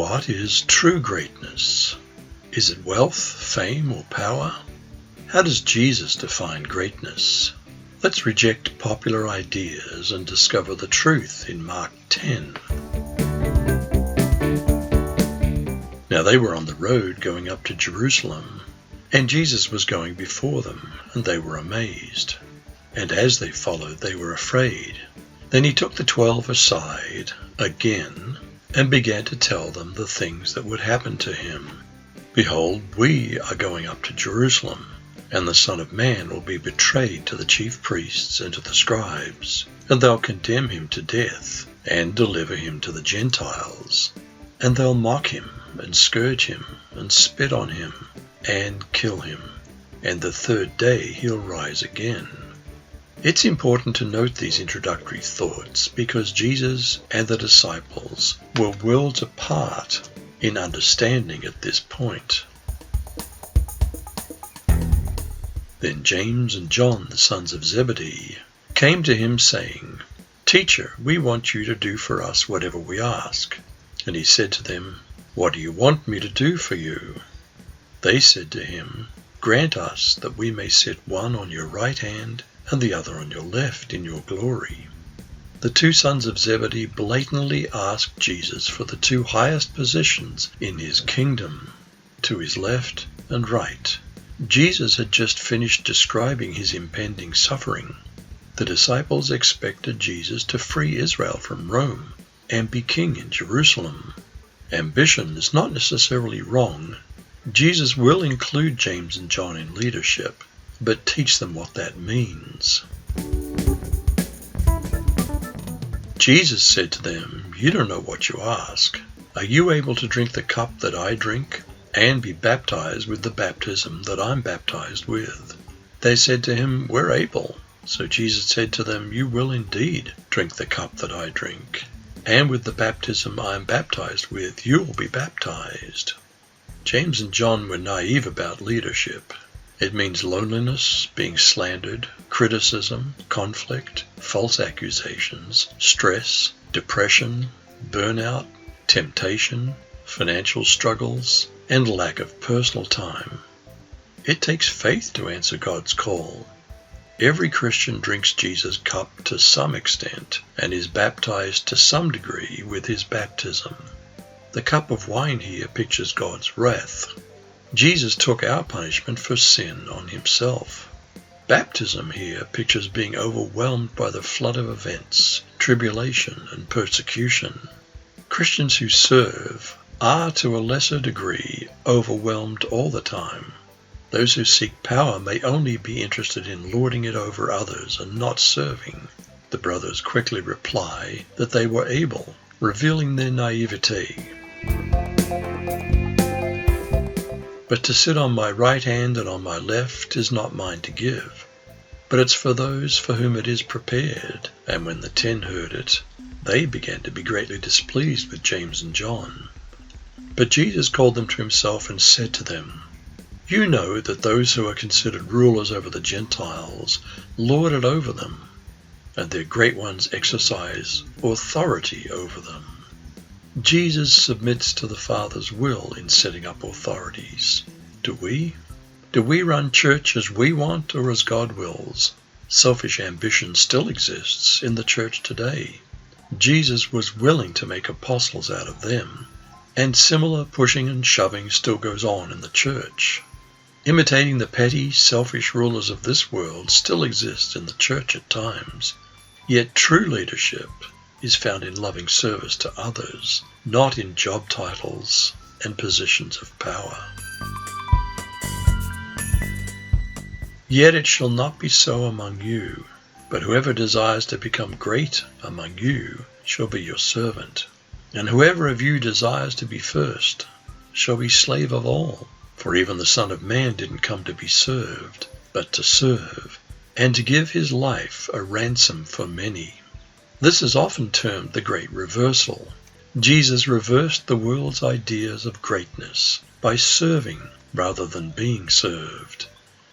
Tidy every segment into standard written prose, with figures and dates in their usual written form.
What is true greatness? Is it wealth, fame, or power? How does Jesus define greatness? Let's reject popular ideas and discover the truth in Mark 10. Now they were on the road going up to Jerusalem, and Jesus was going before them, and they were amazed. And as they followed, they were afraid. Then he took the 12 aside again and began to tell them the things that would happen to him. Behold, we are going up to Jerusalem, and the Son of Man will be betrayed to the chief priests and to the scribes, and they'll condemn him to death, and deliver him to the Gentiles. And they'll mock him, and scourge him, and spit on him, and kill him. And the third day he'll rise again. It's important to note these introductory thoughts because Jesus and the disciples were worlds apart in understanding at this point. Then James and John, the sons of Zebedee, came to him saying, "Teacher, we want you to do for us whatever we ask." And he said to them, "What do you want me to do for you?" They said to him, "Grant us that we may sit one on your right hand and the other on your left in your glory." The two sons of Zebedee blatantly asked Jesus for the two highest positions in his kingdom, to his left and right. Jesus had just finished describing his impending suffering. The disciples expected Jesus to free Israel from Rome and be king in Jerusalem. Ambition is not necessarily wrong. Jesus will include James and John in leadership, but teach them what that means. Jesus said to them, "You don't know what you ask. Are you able to drink the cup that I drink, and be baptized with the baptism that I'm baptized with?" They said to him, "We're able." So Jesus said to them, "You will indeed drink the cup that I drink, and with the baptism I am baptized with, you will be baptized." James and John were naive about leadership. It means loneliness, being slandered, criticism, conflict, false accusations, stress, depression, burnout, temptation, financial struggles, and lack of personal time. It takes faith to answer God's call. Every Christian drinks Jesus' cup to some extent and is baptized to some degree with his baptism. The cup of wine here pictures God's wrath. Jesus took our punishment for sin on himself. Baptism here pictures being overwhelmed by the flood of events, tribulation, and persecution. Christians who serve are to a lesser degree overwhelmed all the time. Those who seek power may only be interested in lording it over others and not serving. The brothers quickly reply that they were able, revealing their naivete. "But to sit on my right hand and on my left is not mine to give, but it's for those for whom it is prepared." And when the 10 heard it, they began to be greatly displeased with James and John. But Jesus called them to himself and said to them, "You know that those who are considered rulers over the Gentiles lord it over them, and their great ones exercise authority over them." Jesus submits to the Father's will in setting up authorities. Do we? Do we run church as we want or as God wills? Selfish ambition still exists in the church today. Jesus was willing to make apostles out of them, and similar pushing and shoving still goes on in the church. Imitating the petty, selfish rulers of this world still exists in the church at times. Yet true leadership is found in loving service to others, not in job titles and positions of power. "Yet it shall not be so among you, but whoever desires to become great among you shall be your servant. And whoever of you desires to be first shall be slave of all. For even the Son of Man didn't come to be served, but to serve, and to give his life a ransom for many." This is often termed the Great Reversal. Jesus reversed the world's ideas of greatness by serving rather than being served.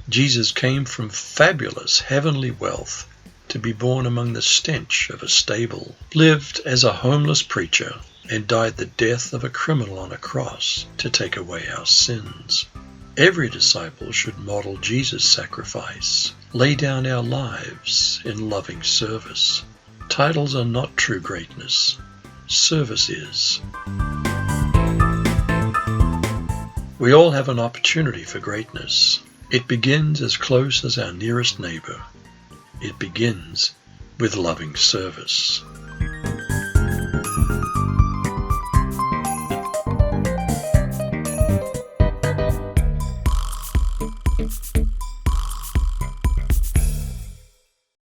Jesus came from fabulous heavenly wealth to be born among the stench of a stable, lived as a homeless preacher, and died the death of a criminal on a cross to take away our sins. Every disciple should model Jesus' sacrifice, lay down our lives in loving service. Titles are not true greatness. Service is. We all have an opportunity for greatness. It begins as close as our nearest neighbor. It begins with loving service.